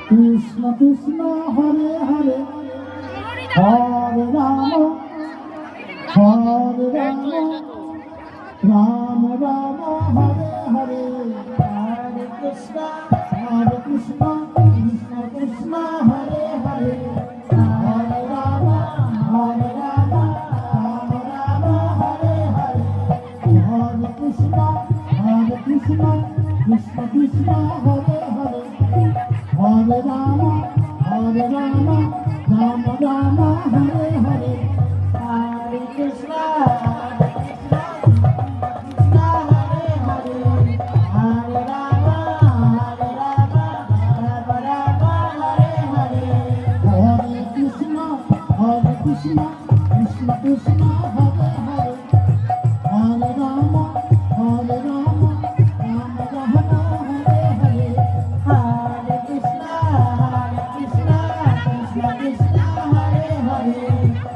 Krishna Krishna Hare Hare Hare Ram Ram Ram Hare Hare Hare Krishna Krishna Krishna Hare Hare Hare Ram Ram Ram Hare Hare Hare Krishna Krishna Krishna Hare Hare Hare Ram Ram Ram Hare Hare Hare Krishna Hare Hare Hare Ram Hare Hare Hare Krishna Krishna Krishna Hare Hare Hare Ram Ram Ram Hare Hare Hare Krishna Krishna Krishna Hare Hare